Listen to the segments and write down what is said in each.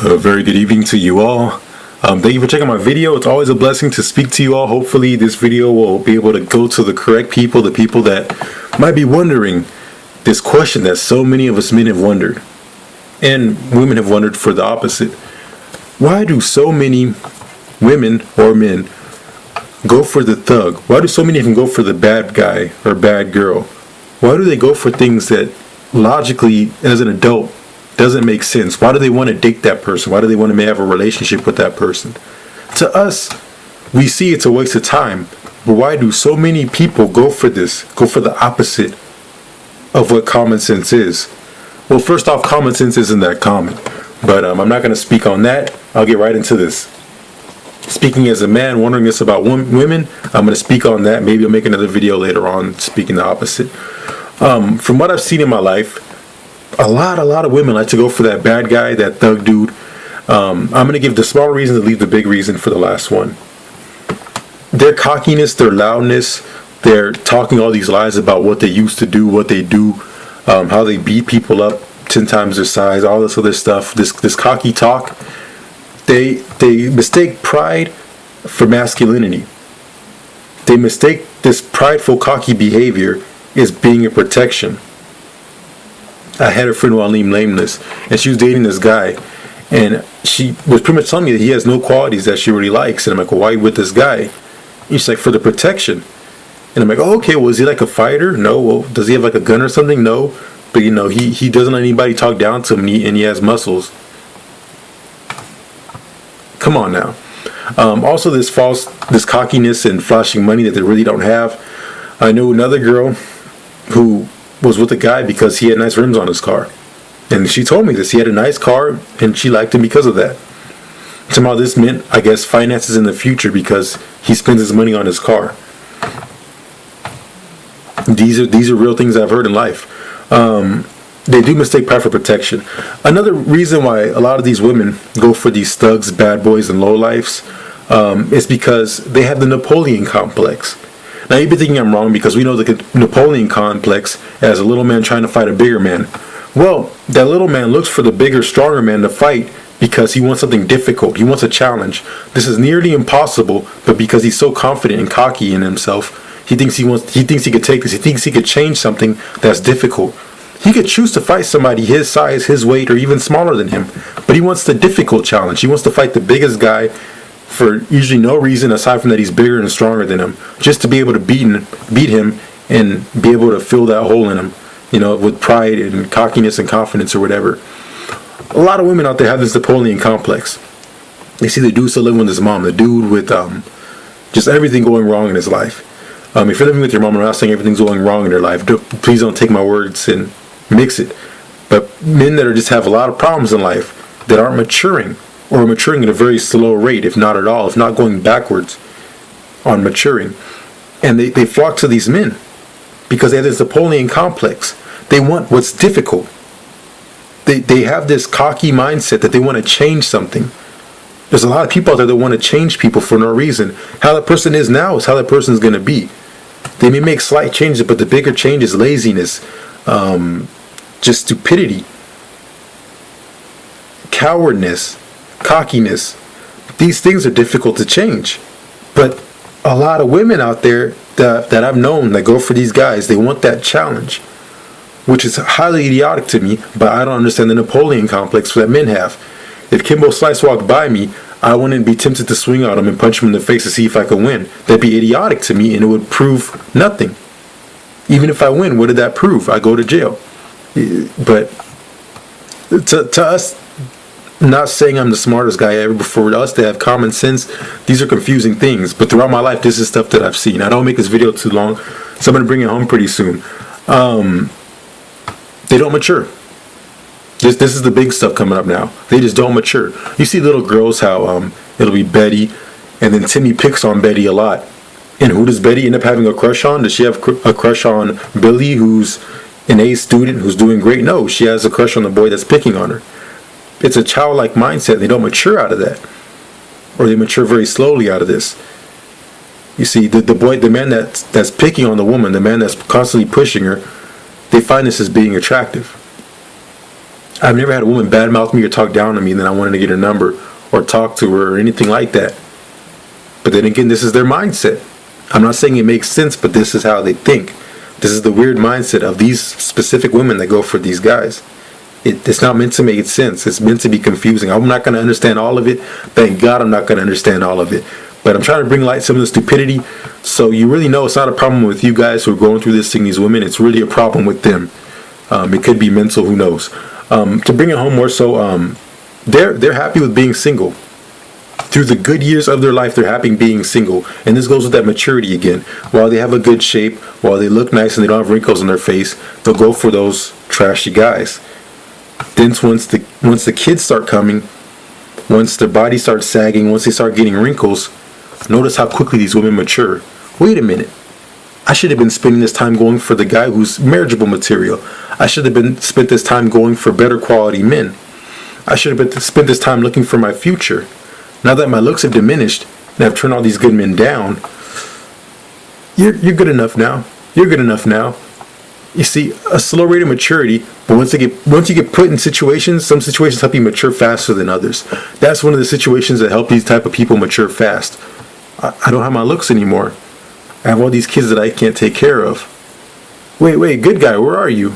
A very good evening to you all. Thank you for checking my video. It's always a blessing to speak to you all. Hopefully this video will be able to go to the correct people, the people that might be wondering this question that so many of us men have wondered. And women have wondered for the opposite. Why do so many women or men go for the thug? Why do so many of them go for the bad guy or bad girl? Why do they go for things that logically, as an adult, doesn't make sense? Why do they want to date that person? Why do they want to have a relationship with that person? To us, we see it's a waste of time. But why do so many people go for this? Go for the opposite of what common sense is? Well, first off, common sense isn't that common. But I'm not going to speak on that. I'll get right into this. Speaking as a man, wondering this about women, I'm going to speak on that. Maybe I'll make another video later on speaking the opposite. From what I've seen in my life, a lot of women like to go for that bad guy, that thug dude. I'm going to give the small reason to leave the big reason for the last one. Their cockiness, their loudness, they're talking all these lies about what they used to do, what they do, how they beat people up 10 times their size, all this other stuff, this cocky talk. They mistake pride for masculinity. They mistake this prideful, cocky behavior as being a protection. I had a friend who I'll name nameless, and she was dating this guy, and she was pretty much telling me that he has no qualities that she really likes. And I'm like, well, why are you with this guy? And she's like, for the protection. And I'm like, oh, okay, well, is he like a fighter? No. Well, does he have like a gun or something? No. But he doesn't let anybody talk down to him, and he has muscles. Come on now. Also, this cockiness and flashing money that they really don't have. I knew another girl who was with a guy because he had nice rims on his car. And she told me this. He had a nice car, and she liked him because of that. Somehow this meant, I guess, finances in the future because he spends his money on his car. These are real things I've heard in life. They do mistake pride for protection. Another reason why a lot of these women go for these thugs, bad boys, and lowlifes is because they have the Napoleon complex. Now, you'd be thinking I'm wrong because we know the Napoleon complex as a little man trying to fight a bigger man. Well, that little man looks for the bigger, stronger man to fight because he wants something difficult. He wants a challenge. This is nearly impossible, but because he's so confident and cocky in himself, he thinks he could take this. He thinks he could change something that's difficult. He could choose to fight somebody his size, his weight, or even smaller than him, but he wants the difficult challenge. He wants to fight the biggest guy for usually no reason aside from that he's bigger and stronger than him, just to be able to beat him and be able to fill that hole in him, with pride and cockiness and confidence or whatever. A lot of women out there have this Napoleon complex. They see the dude still living with his mom, the dude with just everything going wrong in his life. If you're living with your mom, I'm not saying everything's going wrong in their life. Please don't take my words and mix it. But men that just have a lot of problems in life that aren't maturing, or maturing at a very slow rate, if not at all, if not going backwards on maturing. And they flock to these men because they have this Napoleon complex. They want what's difficult. They have this cocky mindset that they want to change something. There's a lot of people out there that want to change people for no reason. How that person is now is how that person is going to be. They may make slight changes, but the bigger change is laziness, just stupidity, cowardness, cockiness. These things are difficult to change. But a lot of women out there that I've known that go for these guys, they want that challenge, which is highly idiotic to me, but I don't understand the Napoleon complex that men have. If Kimbo Slice walked by me, I wouldn't be tempted to swing at him and punch him in the face to see if I could win. That'd be idiotic to me, and it would prove nothing. Even if I win, what did that prove? I go to jail. But to us, not saying I'm the smartest guy ever, before us to have common sense, these are confusing things. But throughout my life, this is stuff that I've seen. I don't make this video too long, so I'm going to bring it home pretty soon. They don't mature. This is the big stuff coming up now. They just don't mature. You see little girls, how it'll be Betty, and then Timmy picks on Betty a lot. And who does Betty end up having a crush on? Does she have a crush on Billy, who's an A student, who's doing great? No, she has a crush on the boy that's picking on her. It's a childlike mindset. They don't mature out of that. Or they mature very slowly out of this. You see, the man that's picking on the woman, the man that's constantly pushing her, they find this as being attractive. I've never had a woman badmouth me or talk down on me and then I wanted to get her number or talk to her or anything like that. But then again, this is their mindset. I'm not saying it makes sense, but this is how they think. This is the weird mindset of these specific women that go for these guys. It's not meant to make sense. It's meant to be confusing. I'm not going to understand all of it. Thank God I'm not going to understand all of it. But I'm trying to bring light to some of the stupidity. So you really know it's not a problem with you guys who are going through this, seeing these women. It's really a problem with them. It could be mental. Who knows? To bring it home more so, they're happy with being single. Through the good years of their life, they're happy being single. And this goes with that maturity again. While they have a good shape, while they look nice and they don't have wrinkles on their face, they'll go for those trashy guys. Then once the kids start coming, once their body starts sagging, once they start getting wrinkles, notice how quickly these women mature. Wait a minute. I should have been spending this time going for the guy who's marriageable material. I should have spent this time going for better quality men. I should have spent this time looking for my future. Now that my looks have diminished and I've turned all these good men down, you're good enough now. You're good enough now. You see, a slow rate of maturity, but once you get put in situations, some situations help you mature faster than others. That's one of the situations that help these type of people mature fast. I don't have my looks anymore. I have all these kids that I can't take care of. Wait, good guy, where are you?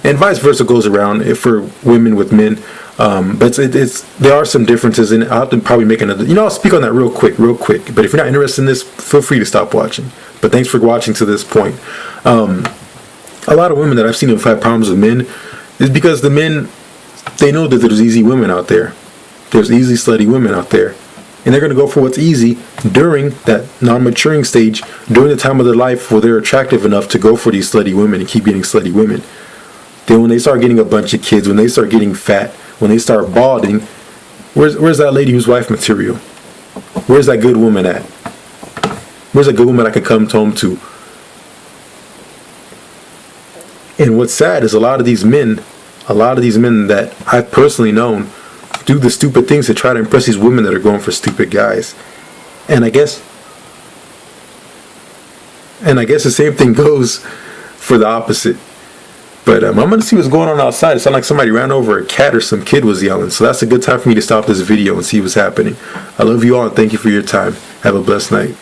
And vice versa goes around for women with men. But there are some differences, and I'll have to probably make another. I'll speak on that real quick. But if you're not interested in this, feel free to stop watching. But thanks for watching to this point. A lot of women that I've seen who've had problems with men is because the men, they know that there's easy women out there. There's easy, slutty women out there. And they're going to go for what's easy during that non-maturing stage, during the time of their life where they're attractive enough to go for these slutty women and keep getting slutty women. Then when they start getting a bunch of kids, when they start getting fat, when they start balding, where's that lady who's wife material? Where's that good woman at? Where's a good woman I could come home to? And what's sad is a lot of these men that I've personally known do the stupid things to try to impress these women that are going for stupid guys. And I guess the same thing goes for the opposite. But I'm going to see what's going on outside. It sounded like somebody ran over a cat or some kid was yelling. So that's a good time for me to stop this video and see what's happening. I love you all and thank you for your time. Have a blessed night.